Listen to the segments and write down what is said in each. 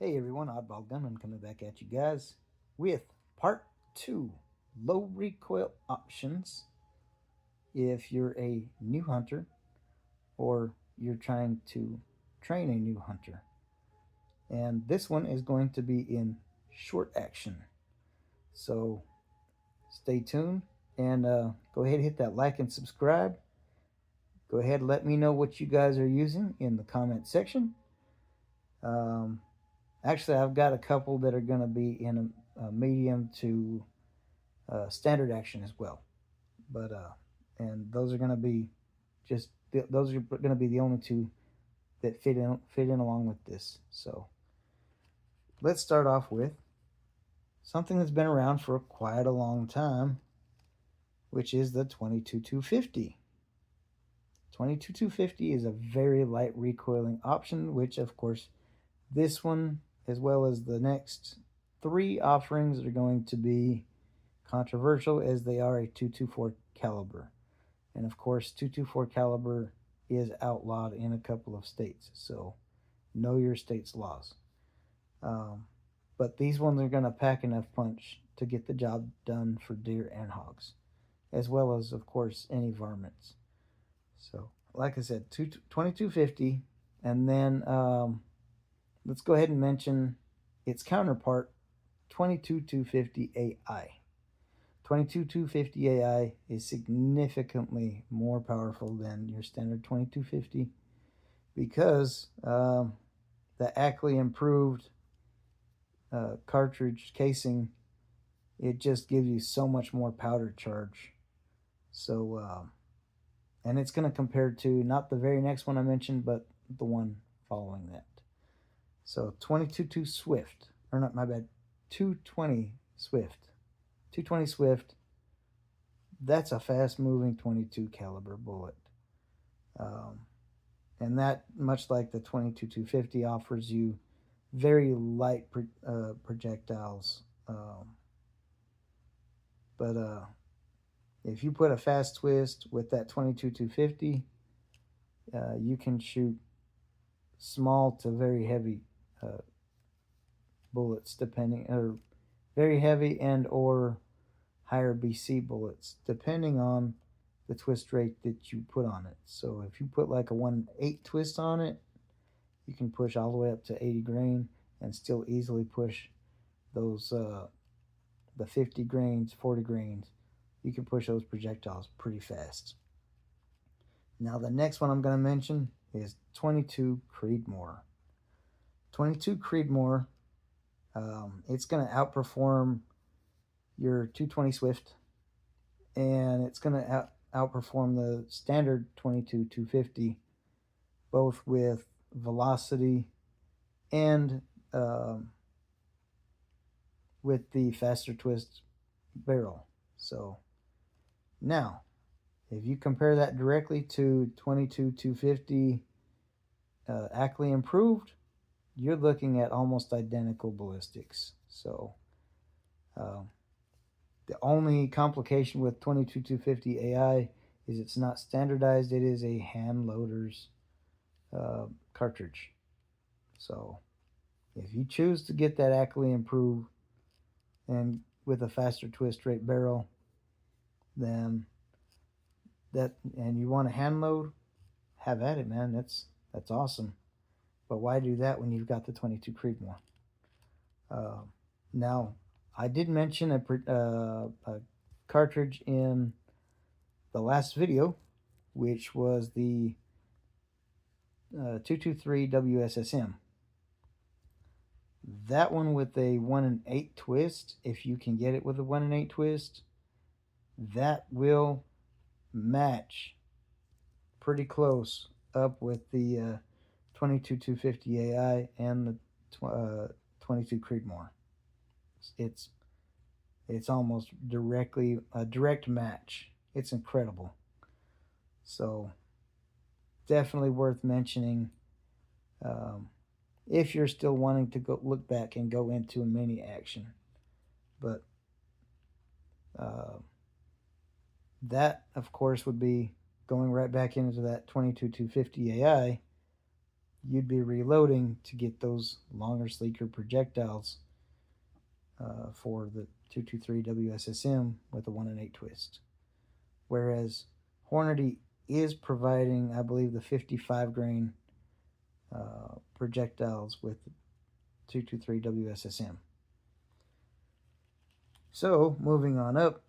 Hey everyone, Oddball Gunman coming back at you guys with part 2, low recoil options if you're a new hunter or you're trying to train a new hunter. And this one is going to be in short action. So stay tuned and go ahead and hit that like and subscribe. Go ahead and let me know what you guys are using in the comment section. Um, Actually, I've got a couple that are going to be in a medium to standard action as well. But and those are going to be those are going to be the only two that fit in along with this. So let's start off with something that's been around for quite a long time, which is the 22-250. 22-250 is a very light recoiling option, which of course this one as well as the next three offerings are going to be controversial as they are a 224 caliber. And of course, 224 caliber is outlawed in a couple of states, so know your state's laws. But these ones are going to pack enough punch to get the job done for deer and hogs, as well as, of course, any varmints. So, like I said, 2250, and then let's go ahead and mention its counterpart, 22250 AI. 22250 AI is significantly more powerful than your standard 2250 because the Ackley improved cartridge casing, it just gives you so much more powder charge. So and it's going to compare to not the very next one I mentioned, but the one following that. So 22 Swift, or not, my bad, 220 Swift. 220 Swift, that's a fast moving 22 caliber bullet. And that, much like the 22-250, offers you very light projectiles. But if you put a fast twist with that 22-250, you can shoot small to very heavy bullets, depending, or very heavy and or higher BC bullets, depending on the twist rate that you put on it. So if you put like a 1/8 twist on it, you can push all the way up to 80 grain and still easily push those the 50 grains, 40 grains. You can push those projectiles pretty fast. Now the next one I'm going to mention is 22 Creedmoor. 22 Creedmoor, it's going to outperform your 220 Swift, and it's going to outperform the standard 22-250, both with velocity and with the faster twist barrel. So now, if you compare that directly to 22-250 Ackley improved, you're looking at almost identical ballistics. So the only complication with 22-250 AI is it's not standardized. It is a hand loader's cartridge. So if you choose to get that Ackley improved and with a faster twist rate barrel, then and you want a hand load, have at it, man. That's awesome. But why do that when you've got the 22 Creedmoor? Now, I did mention a cartridge in the last video, which was the 223 WSSM. That one with a 1/8 twist, if you can get it with a 1/8 twist, that will match pretty close up with the 22-250 AI and the 22 Creedmoor. It's almost directly a direct match. It's incredible. So definitely worth mentioning if you're still wanting to go look back and go into a mini action. But that, of course, would be going right back into that 22-250 AI. you'd be reloading to get those longer, sleeker projectiles for the 223 WSSM with a 1 and 8 twist. Whereas Hornady is providing, I believe, the 55 grain projectiles with 223 WSSM. So, moving on up,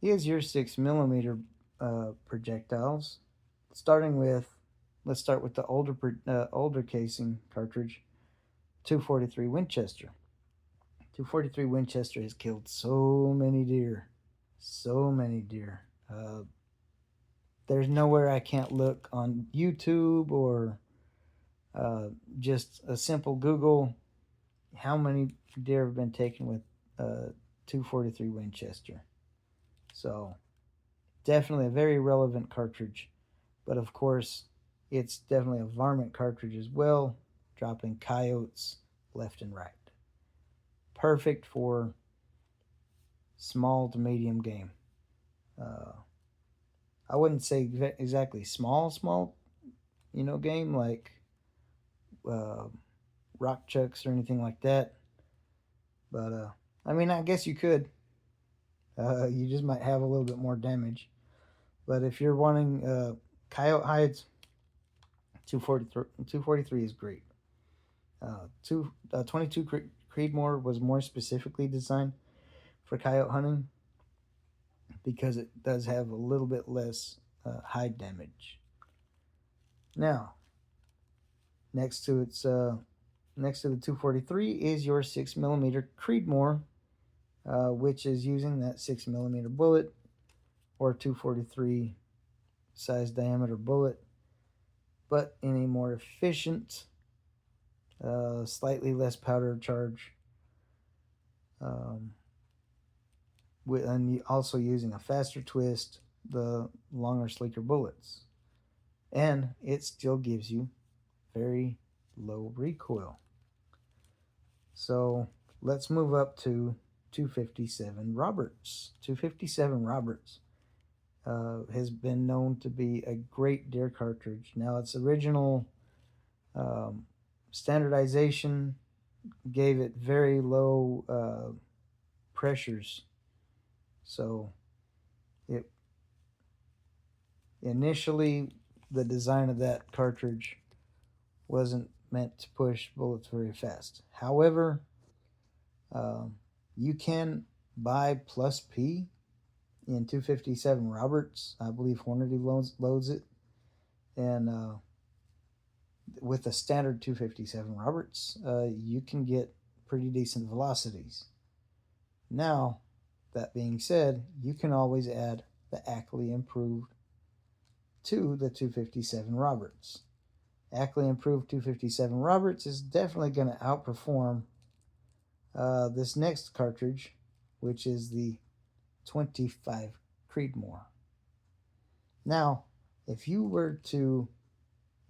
is your 6mm projectiles. Starting with, let's start with the older casing cartridge, 243 Winchester. 243 Winchester has killed so many deer. So many deer. There's nowhere I can't look on YouTube or just a simple Google how many deer have been taken with 243 Winchester. So definitely a very relevant cartridge, but of course it's definitely a varmint cartridge as well, dropping coyotes left and right. Perfect for small to medium game. I wouldn't say exactly small, game like rock chucks or anything like that. But I mean, I guess you could. You just might have a little bit more damage. But if you're wanting coyote hides, 243 is great. 22 Creedmoor was more specifically designed for coyote hunting because it does have a little bit less hide damage. Now, next to the 243 is your 6mm Creedmoor, which is using that 6mm bullet or 243 size diameter bullet, but in a more efficient, slightly less powder charge, and also using a faster twist, the longer, sleeker bullets, and it still gives you very low recoil. So let's move up to 257 Roberts. 257 Roberts has been known to be a great deer cartridge. Now, its original standardization gave it very low pressures. So it initially, the design of that cartridge wasn't meant to push bullets very fast. However, you can buy plus P in 257 Roberts. I believe Hornady loads it. And with a standard 257 Roberts, you can get pretty decent velocities. Now, that being said, you can always add the Ackley Improved to the 257 Roberts. Ackley Improved 257 Roberts is definitely going to outperform this next cartridge, which is the 25 Creedmoor. Now, if you were to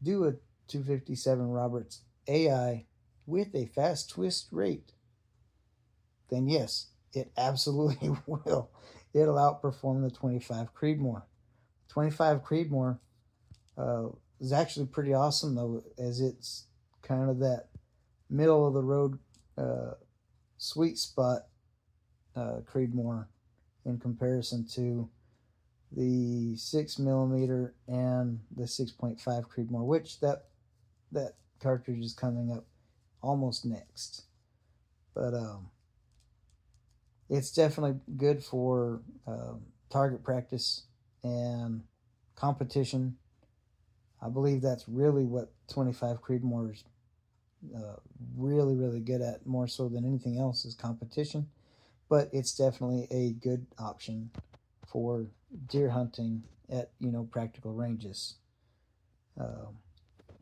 do a 257 Roberts AI with a fast twist rate, then yes, it absolutely will. It'll outperform the 25 Creedmoor. 25 Creedmoor is actually pretty awesome, though, as it's kind of that middle of the road sweet spot Creedmoor in comparison to the 6mm and the 6.5 Creedmoor, which that cartridge is coming up almost next. But it's definitely good for target practice and competition. I believe that's really what 25 Creedmoor is really, really good at, more so than anything else, is competition. But it's definitely a good option for deer hunting at practical ranges.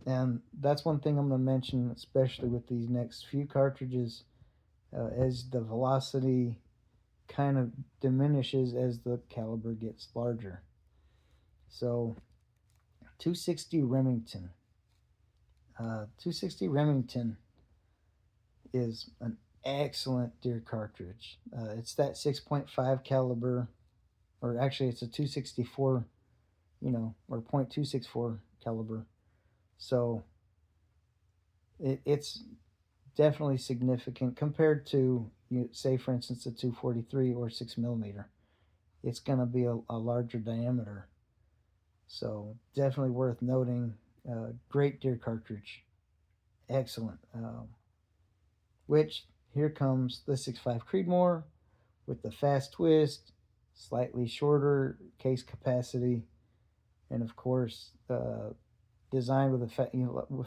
And that's one thing I'm going to mention, especially with these next few cartridges, as the velocity kind of diminishes as the caliber gets larger. So 260 Remington. 260 Remington is an excellent deer cartridge. It's that 6.5 caliber, or actually it's a 264, or .264 caliber So it's definitely significant compared to, say, for instance, a 243 or 6 millimeter. It's going to be a larger diameter. So definitely worth noting. Great deer cartridge. Excellent. Which here comes the 6.5 Creedmoor with the fast twist, slightly shorter case capacity, and of course designed with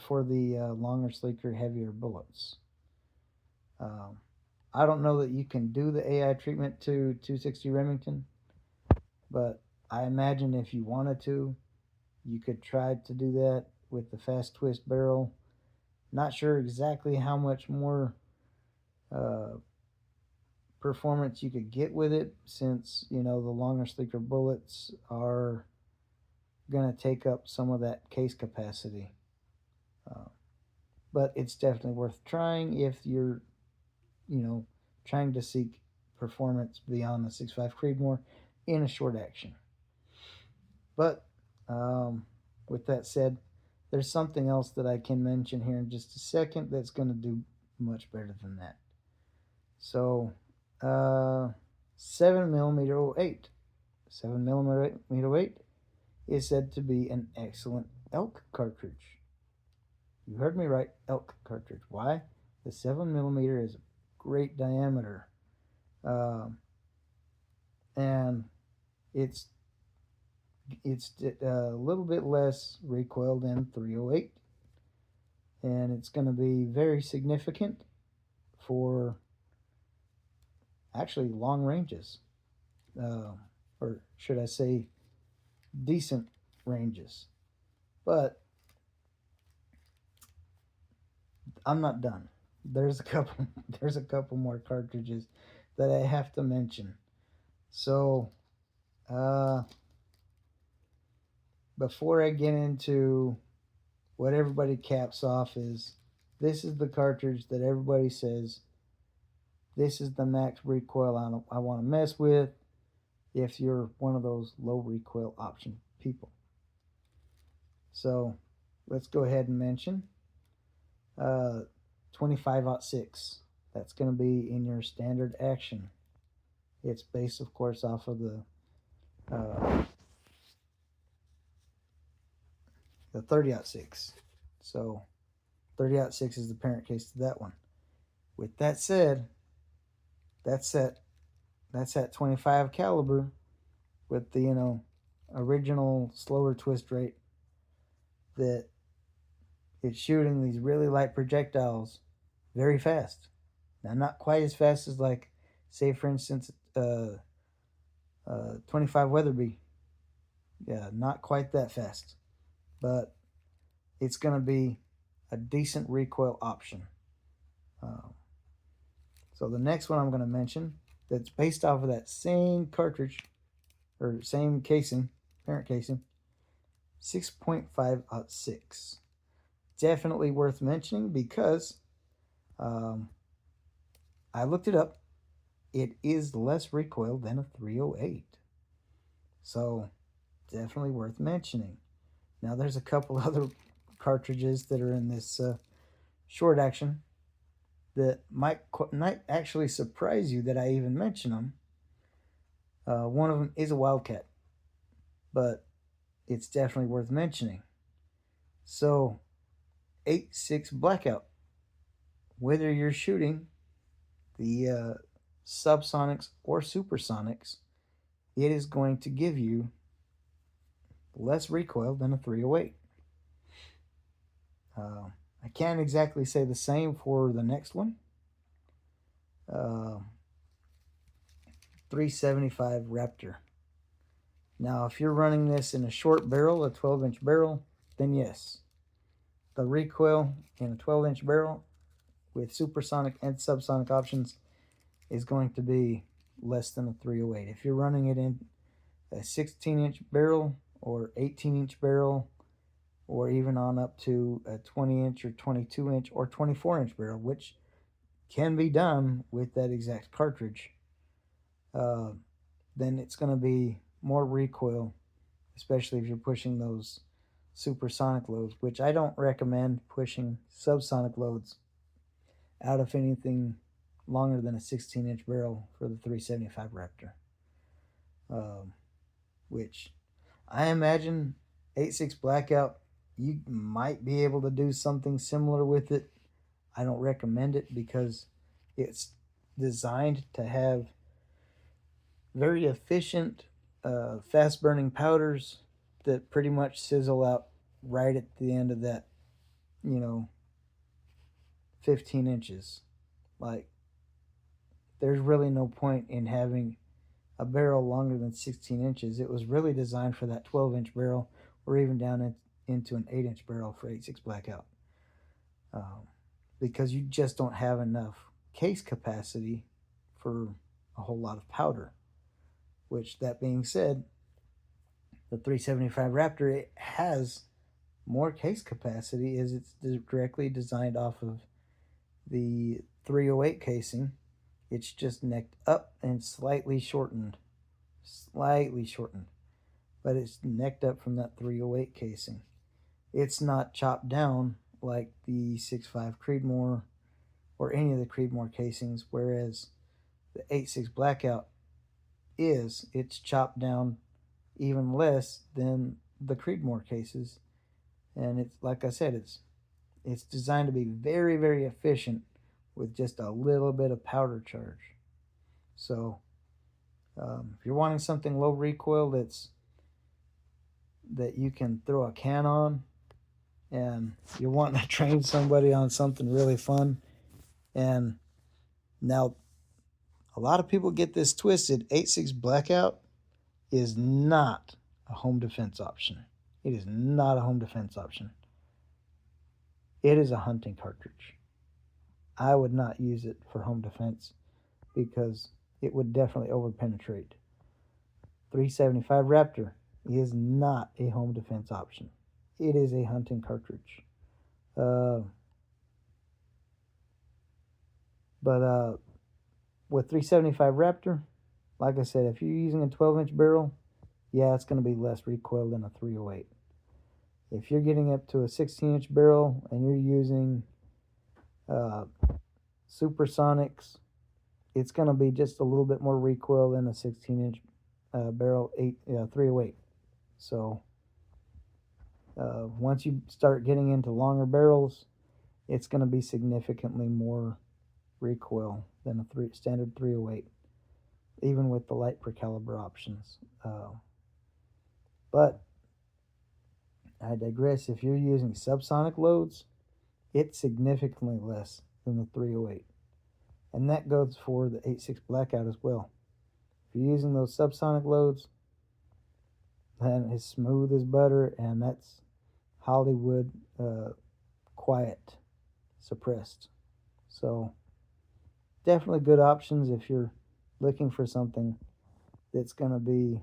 for the longer, sleeker, heavier bullets. Um, I don't know that you can do the AI treatment to 260 Remington, but I imagine if you wanted to, you could try to do that with the fast twist barrel. Not sure exactly how much more uh, performance you could get with it, since the longer, sleeker bullets are going to take up some of that case capacity. Uh, but it's definitely worth trying if you're, trying to seek performance beyond the 6.5 Creedmoor in a short action. But with that said, there's something else that I can mention here in just a second that's going to do much better than that. So, 7mm 08. 7mm 08 is said to be an excellent elk cartridge. You heard me right, elk cartridge. Why? The 7mm is a great diameter, and it's a little bit less recoil than 308, and it's going to be very significant for actually long ranges, or should I say, decent ranges. But I'm not done. There's a couple. There's a couple more cartridges that I have to mention. So, uh, before I get into what everybody caps off is, this is the cartridge that everybody says, this is the max recoil I want to mess with if you're one of those low recoil option people. So let's go ahead and mention 25-06. That's going to be in your standard action. It's based, of course, off of the 30-06. So 30-06 is the parent case to that one. With that said, that's at 25 caliber with the original slower twist rate, that it's shooting these really light projectiles very fast. Now, not quite as fast as, like, say, for instance, 25 Weatherby. Yeah, not quite that fast, but it's going to be a decent recoil option. So the next one I'm going to mention, that's based off of that same cartridge, or same casing, parent casing, 6.5-06. Definitely worth mentioning because I looked it up. It is less recoil than a 308. So definitely worth mentioning. Now there's a couple other cartridges that are in this short action that might actually surprise you that I even mention them. One of them is a Wildcat, but it's definitely worth mentioning. So 8.6 Blackout. Whether you're shooting the subsonics or supersonics, it is going to give you less recoil than a 308. I can't exactly say the same for the next one. 375 Raptor. Now, if you're running this in a short barrel, a 12-inch barrel, then yes, the recoil in a 12-inch barrel with supersonic and subsonic options is going to be less than a 308. If you're running it in a 16-inch barrel or 18-inch barrel, or even on up to a 20-inch or 22-inch or 24-inch barrel, which can be done with that exact cartridge, then it's going to be more recoil, especially if you're pushing those supersonic loads, which I don't recommend pushing subsonic loads out of anything longer than a 16-inch barrel for the 375 Raptor. Which I imagine 8.6 Blackout, you might be able to do something similar with it. I don't recommend it because it's designed to have very efficient, fast burning powders that pretty much sizzle out right at the end of that, 15 inches. Like, there's really no point in having a barrel longer than 16 inches. It was really designed for that 12-inch barrel or even down into an 8-inch barrel for 8.6 Blackout. Because you just don't have enough case capacity for a whole lot of powder. Which, that being said, the 375 Raptor, it has more case capacity as it's directly designed off of the 308 casing. It's just necked up and slightly shortened, but it's necked up from that 308 casing. It's not chopped down like the 6.5 Creedmoor or any of the Creedmoor casings, whereas the 8.6 Blackout it's chopped down even less than the Creedmoor cases, and it's, like I said, it's designed to be very, very efficient with just a little bit of powder charge. So if you're wanting something low recoil that you can throw a can on, and you're wanting to train somebody on something really fun, and now a lot of people get this twisted. 8.6 Blackout is not a home defense option. It is not a home defense option. It is a hunting cartridge. I would not use it for home defense because it would definitely overpenetrate. 375 Raptor is not a home defense option. It is a hunting cartridge. But with 375 Raptor, like I said, if you're using a 12-inch barrel, yeah, it's going to be less recoil than a 308. If you're getting up to a 16-inch barrel and you're using supersonics, it's going to be just a little bit more recoil than a 16-inch barrel 308. So once you start getting into longer barrels, it's going to be significantly more recoil than a standard 308, even with the light per caliber options. But I digress. If you're using subsonic loads, it's significantly less than the 308. And that goes for the 8.6 Blackout as well. If you're using those subsonic loads, then it's smooth as butter, and that's Hollywood quiet suppressed. So definitely good options if you're looking for something that's going to be,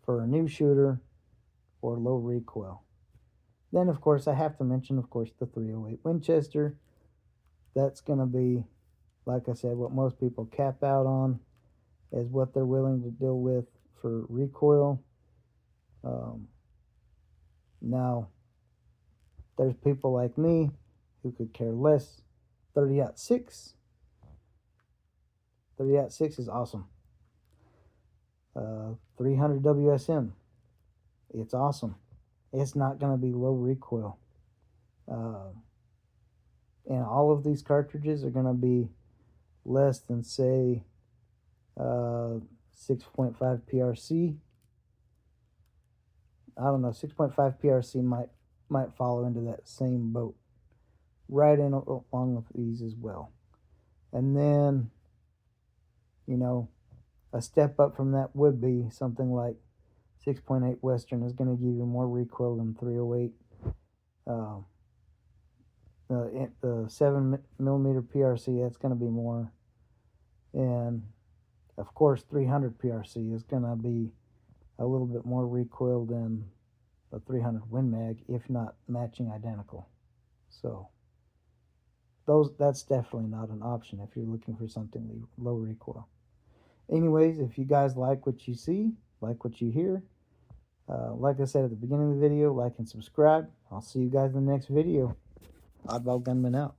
for a new shooter or low recoil. Then, of course, I have to mention, of course, the 308 Winchester. That's going to be, like I said, what most people cap out on is what they're willing to deal with for recoil. Now, there's people like me who could care less. 30-06. 30-06 is awesome. 300 WSM. It's awesome. It's not going to be low recoil. And all of these cartridges are going to be less than, say, 6.5 PRC. I don't know, 6.5 PRC might follow into that same boat. Right in along with these as well. And then, a step up from that would be something like 6.8 Western is going to give you more recoil than 308. The 7mm PRC, that's going to be more. And, of course, 300 PRC is going to be a little bit more recoil than the 300 Win Mag, if not matching identical. So that's definitely not an option if you're looking for something low recoil. Anyways, if you guys like what you see, like what you hear, Like I said at the beginning of the video, like and subscribe. I'll see you guys in the next video. Oddball Gunman out.